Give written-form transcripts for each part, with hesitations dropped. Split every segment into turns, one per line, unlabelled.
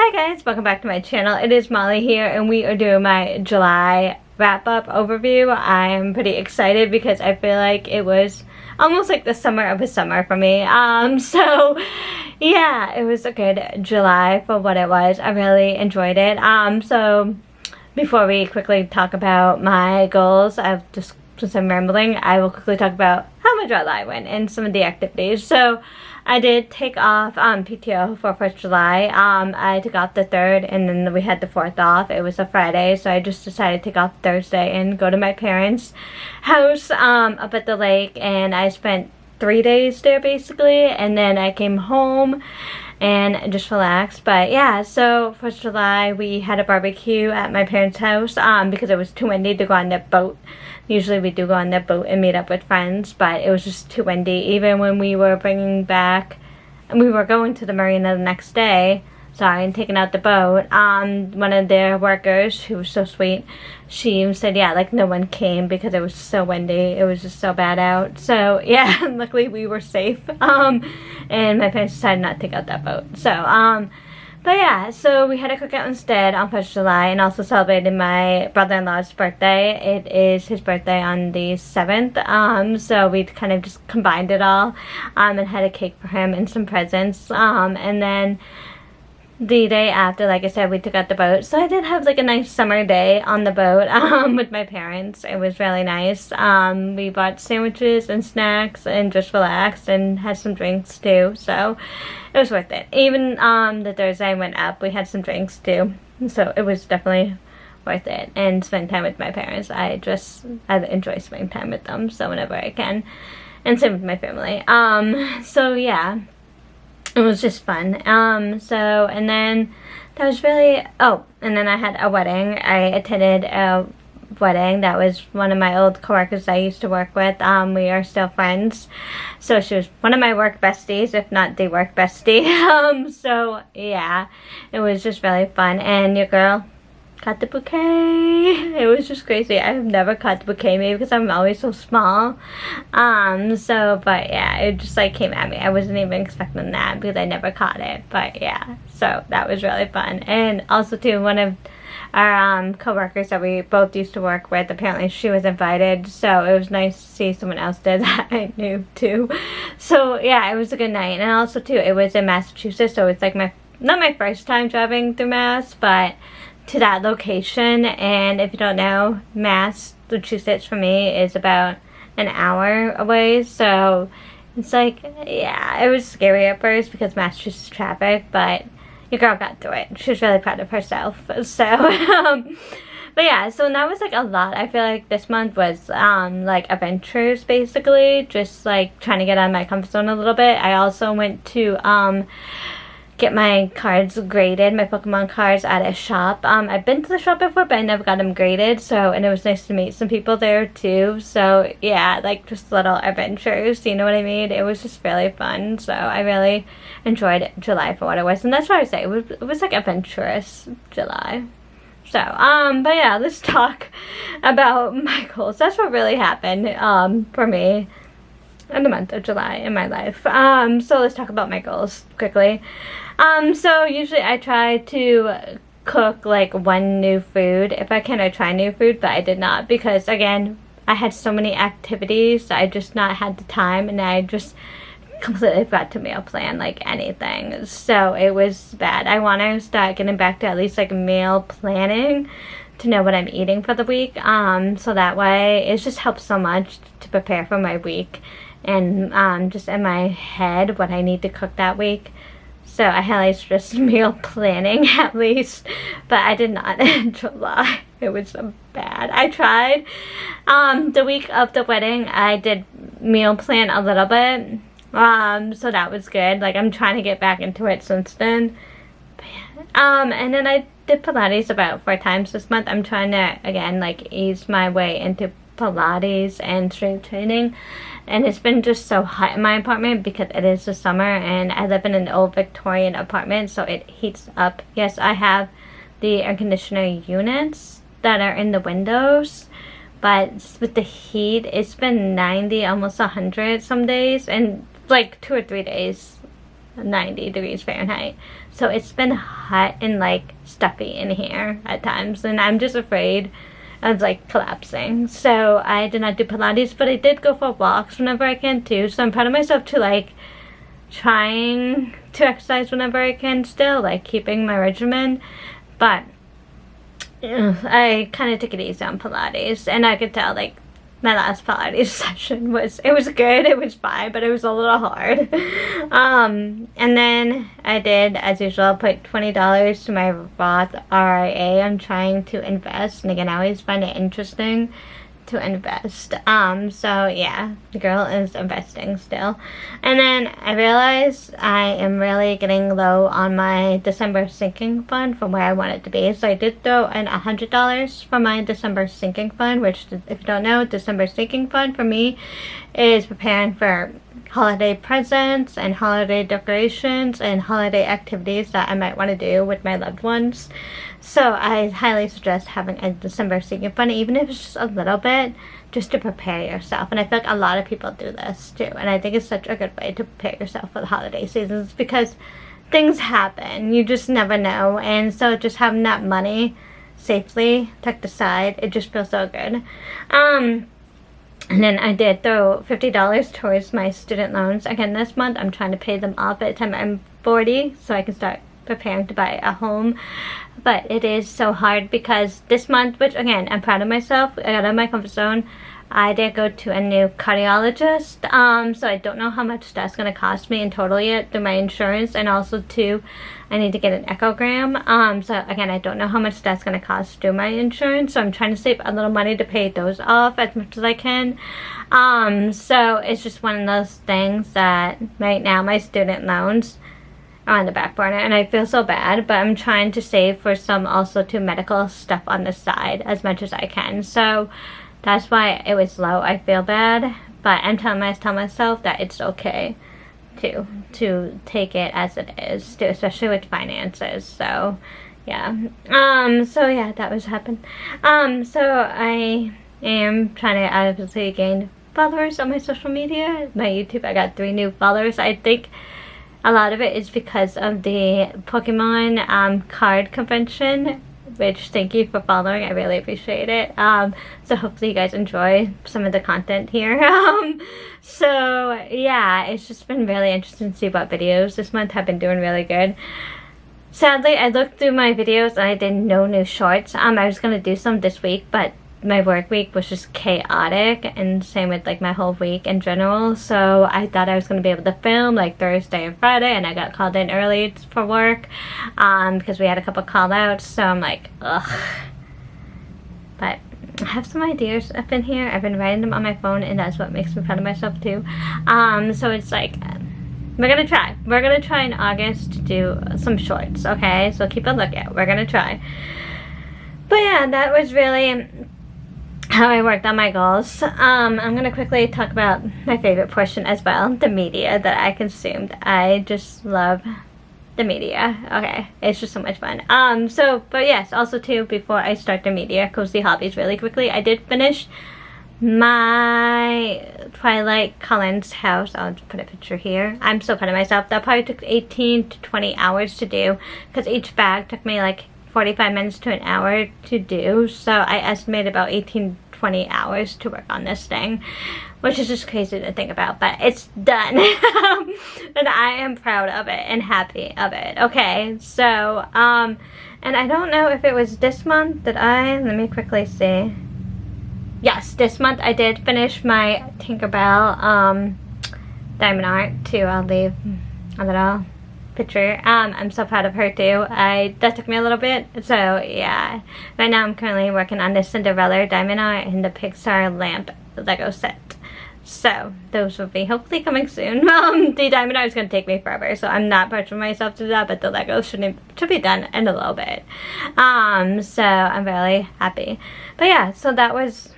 Hi guys, welcome back to my channel. It is Molly here and we are doing my July wrap-up overview. I'm pretty excited because I feel like it was almost like the summer of a summer for me. So yeah, it was a good July for what it was. I really enjoyed it. So before we quickly talk about my goals, since I'm rambling, I will quickly talk about how my July went and some of the activities. So I did take off PTO for 1st July. I took off the 3rd and then we had the 4th off. It was a Friday, so I just decided to take off Thursday and go to my parents' house up at the lake, and I spent 3 days there basically, and then I came home and just relaxed. But yeah, so 1st July we had a barbecue at my parents' house because it was too windy to go on the boat. Usually we do go on the boat and meet up with friends, but it was just too windy. Even when we were bringing back, and we were going to the marina the next day, and taking out the boat, one of their workers, who was so sweet, she said, yeah, like no one came because it was so windy. It was just so bad out. So yeah, luckily we were safe. And my parents decided not to take out that boat. So, but yeah, so we had a cookout instead on 1st July and also celebrated my brother-in-law's birthday. It is his birthday on the 7th, so we kind of just combined it all and had a cake for him and some presents. And then the day after, like I said, we took out the boat. So I did have like a nice summer day on the boat with my parents. It was really nice. We bought sandwiches and snacks and just relaxed and had some drinks too. So it was worth it. Even the Thursday I went up, we had some drinks too. So it was definitely worth it. And spending time with my parents. I enjoy spending time with them. So whenever I can. And same with my family. So yeah. It was just fun. And then that was really, and then I had a wedding. I attended a wedding that was one of my old coworkers I used to work with. We are still friends. So she was one of my work besties, if not the work bestie. So yeah, it was just really fun. And your girl got the bouquet. It was just crazy. I've never caught the bouquet, maybe because I'm always so small. But yeah, it just like came at me. I wasn't even expecting that because I never caught it. But yeah, so that was really fun. And also too, one of our co-workers that we both used to work with, apparently she was invited, so it was nice to see someone else did that I knew too. So yeah, it was a good night. And also too, it was in Massachusetts, so it's like not my first time driving through Mass, but to that location. And if you don't know, Massachusetts for me is about an hour away, so it's like, yeah, it was scary at first because Massachusetts traffic, but your girl got through it. She was really proud of herself. So but yeah, so that was like a lot. I feel like this month was like adventures basically, just like trying to get out of my comfort zone a little bit. I also went to get my cards graded, my Pokemon cards, at a shop. I've been to the shop before, but I never got them graded, and it was nice to meet some people there too. So yeah, like just little adventures, you know what I mean? It was just really fun. So I really enjoyed July for what it was, and that's what I would say. It was like adventurous July. So but yeah, let's talk about my goals. That's what really happened for me in the month of July in my life. So let's talk about my goals quickly. So usually I try to cook like one new food. If I can, I try new food, but I did not because, again, I had so many activities. I just not had the time, and I just completely forgot to meal plan like anything. So it was bad. I want to start getting back to at least like meal planning to know what I'm eating for the week. So that way it just helps so much to prepare for my week and just in my head what I need to cook that week. So I had at least just meal planning at least, but I did not in July. It was so bad. I tried. The week of the wedding, I did meal plan a little bit. So that was good. Like, I'm trying to get back into it since then. But yeah. And then I did Pilates about 4 times this month. I'm trying to, again, like, ease my way into Pilates and strength training. And it's been just so hot in my apartment because it is the summer and I live in an old Victorian apartment, so it heats up. Yes, I have the air conditioner units that are in the windows, but with the heat, it's been 90, almost 100 some days, and like 2 or 3 days 90 degrees Fahrenheit. So it's been hot and like stuffy in here at times, and I'm just afraid of like collapsing. So I did not do Pilates, but I did go for walks whenever I can too. So I'm proud of myself to like trying to exercise whenever I can still, like keeping my regimen. But I kind of took it easy on Pilates, and I could tell like my last Pilates session was good, it was fine, but it was a little hard. And then I did, as usual, put $20 to my Roth IRA. I'm trying to invest, and again, I always find it interesting to invest. So yeah, the girl is investing still. And then I realized I am really getting low on my December sinking fund from where I want it to be. So I did throw in $100 for my December sinking fund, which, if you don't know, December sinking fund for me is preparing for holiday presents and holiday decorations and holiday activities that I might want to do with my loved ones. So I highly suggest having a December sinking fund, even if it's just a little bit, just to prepare yourself. And I feel like a lot of people do this too, and I think it's such a good way to prepare yourself for the holiday seasons, because things happen, you just never know. And so just having that money safely tucked aside, it just feels so good. And then I did throw $50 towards my student loans again this month. I'm trying to pay them off by the time I'm 40, so I can start preparing to buy a home. But it is so hard because this month, which again, I'm proud of myself, I got out of my comfort zone. I did go to a new cardiologist, so I don't know how much that's going to cost me in total yet through my insurance. And also too, I need to get an echogram, so again, I don't know how much that's going to cost through my insurance, so I'm trying to save a little money to pay those off as much as I can. So it's just one of those things that right now my student loans are on the back burner, and I feel so bad, but I'm trying to save for some also to medical stuff on the side as much as I can. So that's why it was low. I feel bad, but I'm telling myself that it's okay to take it as it is, too, especially with finances. So yeah, so yeah, that was happened. So I am trying to obviously gain followers on my social media. My YouTube, I got 3 new followers. I think a lot of it is because of the Pokemon card convention, which, thank you for following, I really appreciate it. So hopefully you guys enjoy some of the content here. So yeah, it's just been really interesting to see what videos this month have been doing really good. Sadly, I looked through my videos and I did no new shorts. I was gonna do some this week, but my work week was just chaotic, and same with like my whole week in general. So I thought I was going to be able to film like Thursday and Friday, and I got called in early for work because we had a couple call outs. So I'm like, ugh. But I have some ideas up in here. I've been writing them on my phone, and that's what makes me proud of myself too. So it's like, we're gonna try in August to do some shorts, okay? So keep a lookout. We're gonna try. But yeah, that was really how I worked on my goals. I'm gonna quickly talk about my favorite portion as well, the media that I consumed. I just love the media. Okay, it's just so much fun. But yes, also too, before I start the media, cozy hobbies really quickly, I did finish my Twilight Cullens house. I'll just put a picture here. I'm so proud of myself. That probably took 18 to 20 hours to do, because each bag took me like 45 minutes to an hour to do. So I estimate about 18-20 hours to work on this thing, which is just crazy to think about, but it's done. And I am proud of it and happy of it. Okay, so and I don't know if it was this month that let me quickly see. Yes, this month I did finish my Tinkerbell diamond art too. I'll leave a little picture. I'm so proud of her too. That took me a little bit, so yeah. Right now I'm currently working on the Cinderella diamond art and the Pixar lamp Lego set. So those will be hopefully coming soon. The diamond art is going to take me forever, so I'm not pushing myself to that, but the Lego should be done in a little bit. So I'm really happy. But yeah, so that was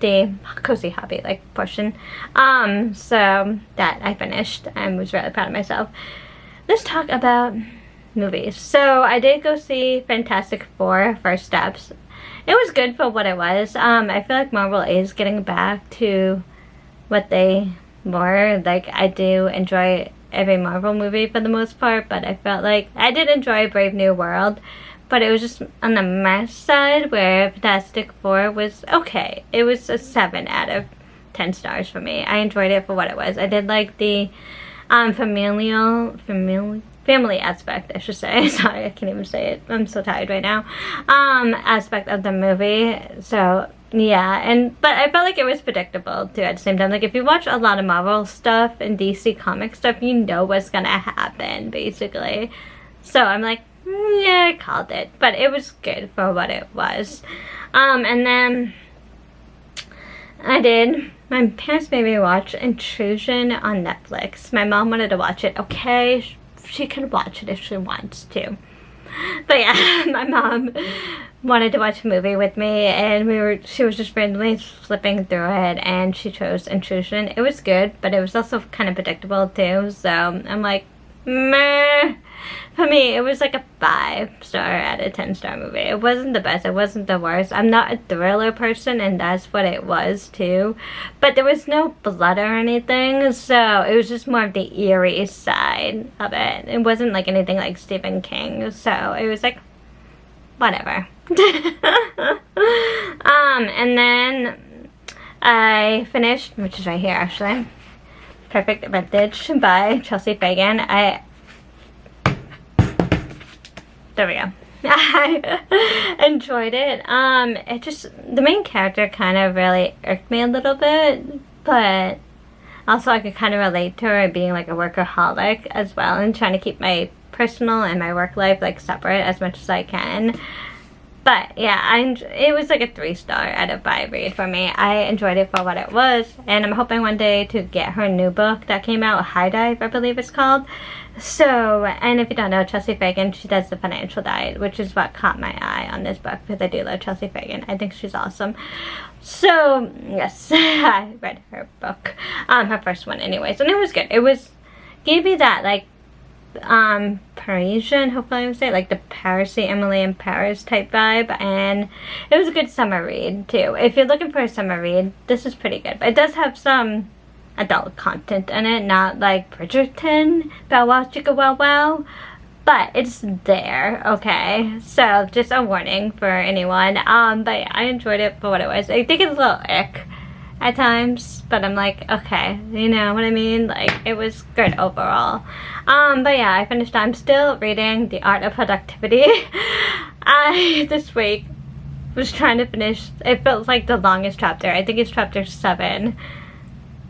the cozy hobby portion. So that I finished and was really proud of myself. Let's talk about movies. So I did go see Fantastic Four: First Steps. It was good for what it was. I feel like Marvel is getting back to what they were. Like, I do enjoy every Marvel movie for the most part, but I felt like I did enjoy Brave New World, but it was just on the mess side, where Fantastic Four was okay. It was a 7 out of 10 stars for me. I enjoyed it for what it was. I did like the family aspect, I should say. Sorry, I can't even say it. I'm so tired right now. Aspect of the movie. So yeah, but I felt like it was predictable too at the same time. Like, if you watch a lot of Marvel stuff and DC comic stuff, you know what's gonna happen, basically. So I'm like, yeah, I called it. But it was good for what it was. And then my parents made me watch Intrusion on Netflix. My mom wanted to watch it. Okay, she can watch it if she wants to. But yeah, my mom wanted to watch a movie with me, and she was just randomly flipping through it, and she chose Intrusion. It was good, but it was also kind of predictable too, so I'm like, meh. For me, it was like a 5-star out of 10-star movie. It wasn't the best, it wasn't the worst. I'm not a thriller person, and that's what it was too. But there was no blood or anything, so it was just more of the eerie side of it. It wasn't like anything like Stephen King, so it was like, whatever. And then I finished, which is right here actually, Perfect Vintage by Chelsea Fagan. There we go. I enjoyed it. The main character kind of really irked me a little bit, but also I could kind of relate to her being like a workaholic as well, and trying to keep my personal and my work life like separate as much as I can. But yeah, it was like a 3-star out of 5 read for me. I enjoyed it for what it was, and I'm hoping one day to get her new book that came out, High Dive, I believe it's called. So, and if you don't know, Chelsea Fagan, she does The Financial Diet, which is what caught my eye on this book, because I do love Chelsea Fagan. I think she's awesome. So, yes, I read her book, her first one anyways, and it was good. It gave me that, like, Parisian, hopefully I would say, like the Parisy Emily in Paris type vibe, and it was a good summer read too. If you're looking for a summer read, this is pretty good. But it does have some adult content in it, not like Bridgerton, Bow Wow Chicka Wow Wow, but it's there, okay? So just a warning for anyone. But I enjoyed it for what it was. I think it's a little ick at times, but I'm like, okay, you know what I mean? Like, it was good overall. But yeah, I finished. I'm still reading The Art of Productivity. I this week was trying to finish, it felt like the longest chapter. I think it's chapter 7,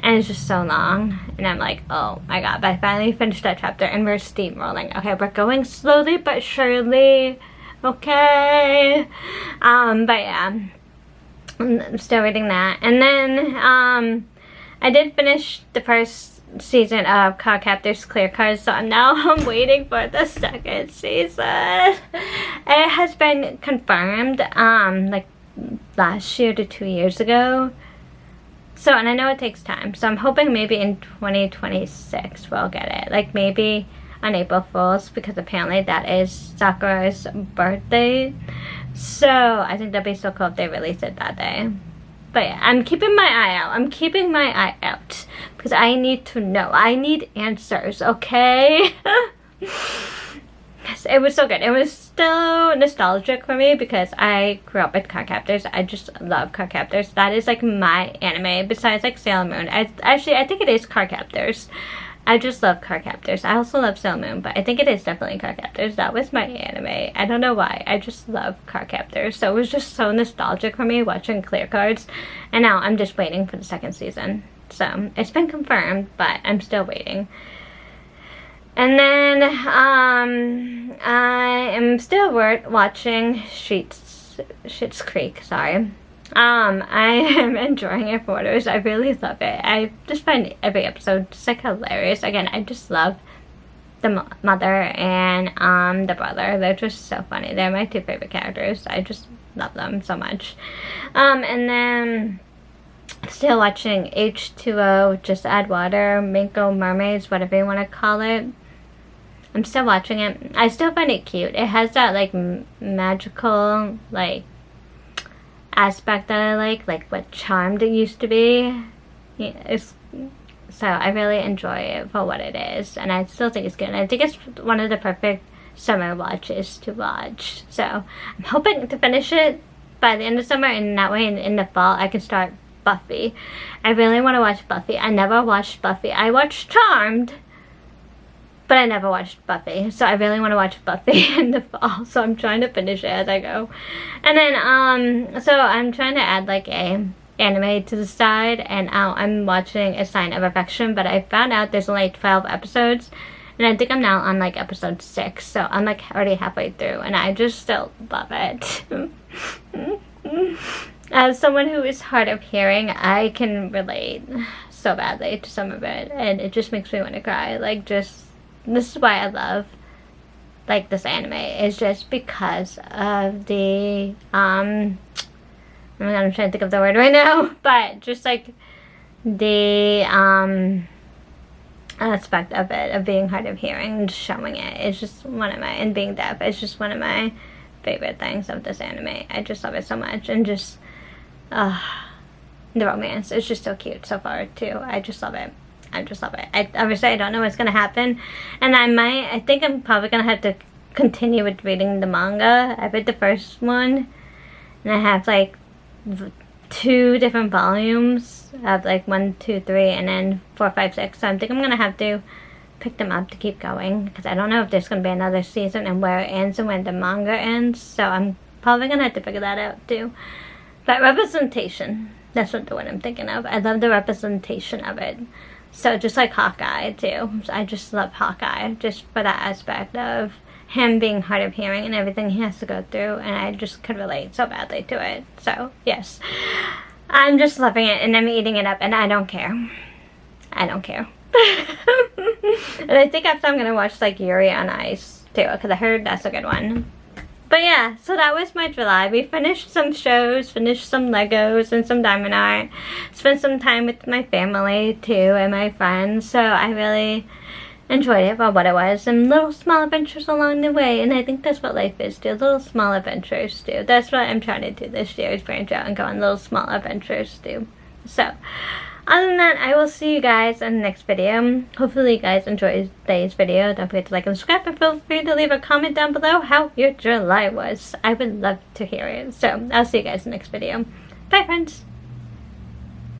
and it's just so long, and I'm like, oh my god. But I finally finished that chapter, and we're steamrolling. Okay, we're going slowly but surely, okay? But yeah, I'm still reading that. And then I did finish the first season of CardCaptor's Clear Cards, so I'm waiting for the second season. It has been confirmed like last year to 2 years ago. So, and I know it takes time, so I'm hoping maybe in 2026 we'll get it. Like maybe on April Fool's, because apparently that is Sakura's birthday. So I think that'd be so cool if they release it that day. But yeah, I'm keeping my eye out. I'm keeping my eye out because I need to know. I need answers, okay? Yes, it was so good. It was still nostalgic for me because I grew up with CardCaptors. I just love CardCaptors. That is like my anime besides like Sailor Moon. I think it is CardCaptors. I just love CardCaptors. I also love Sailor Moon, but I think it is definitely CardCaptors. That was my anime. I don't know why. I just love CardCaptors. So it was just so nostalgic for me watching Clear Cards. And now I'm just waiting for the second season. So it's been confirmed, but I'm still waiting. And then I am still watching Schitt's Creek, sorry. I am enjoying it for what it is. I really love it. I just find every episode just like hilarious. Again, I just love the mother and the brother. They're just so funny. They're my 2 favorite characters. I just love them so much. And then still watching H2O Just Add Water, Minko Mermaids, whatever you want to call it. I'm still watching it. I still find it cute. It has that like magical like aspect that I like what Charmed it used to be. Yeah, it's So I really enjoy it for what it is, and I still think it's good. And I think it's one of the perfect summer watches to watch. So I'm hoping to finish it by the end of summer, and that way in the fall I can start Buffy. I really want to watch Buffy. I never watched Buffy. I watched Charmed, but I never watched Buffy. So I really want to watch Buffy in the fall. So I'm trying to finish it as I go. And then so I'm trying to add like a anime to the side, and I'm watching A Sign of Affection, but I found out there's only 12 episodes, and I think I'm now on like episode 6, so I'm like already halfway through, and I just still love it. As someone who is hard of hearing, I can relate so badly to some of it, and it just makes me want to cry. Like, just, this is why I love like this anime, is just because of the oh my god, I'm trying to think of the word right now, but just like the aspect of it, of being hard of hearing and just showing it, is just one of my, and being deaf, it's just one of my favorite things of this anime. I just love it so much, and just the romance is just so cute so far too. I just love it. I just love it. Obviously I don't know what's gonna happen, and I think I'm probably gonna have to continue with reading the manga. I read the first one, and I have like 2 different volumes of like 1, 2, 3, and then 4, 5, 6. So I think I'm gonna have to pick them up to keep going, because I don't know if there's gonna be another season and where it ends and when the manga ends. So I'm probably gonna have to figure that out too. But representation, that's what the one I'm thinking of. I love the representation of it. So just like Hawkeye too. So I just love Hawkeye just for that aspect of him being hard of hearing and everything he has to go through, and I just could relate so badly to it. So yes, I'm just loving it, and I'm eating it up, and I don't care. I don't care. And I think after I'm gonna watch like Yuri on Ice too, because I heard that's a good one. But yeah, so that was my July. We finished some shows, finished some Legos and some diamond art, spent some time with my family too and my friends. So I really enjoyed it for what it was, and little small adventures along the way, and I think that's what life is too, little small adventures too. That's what I'm trying to do this year, is branch out and go on little small adventures too. So other than that, I will see you guys in the next video. Hopefully you guys enjoyed today's video. Don't forget to like and subscribe, and feel free to leave a comment down below how your July was. I would love to hear it. So I'll see you guys in the next video. Bye friends.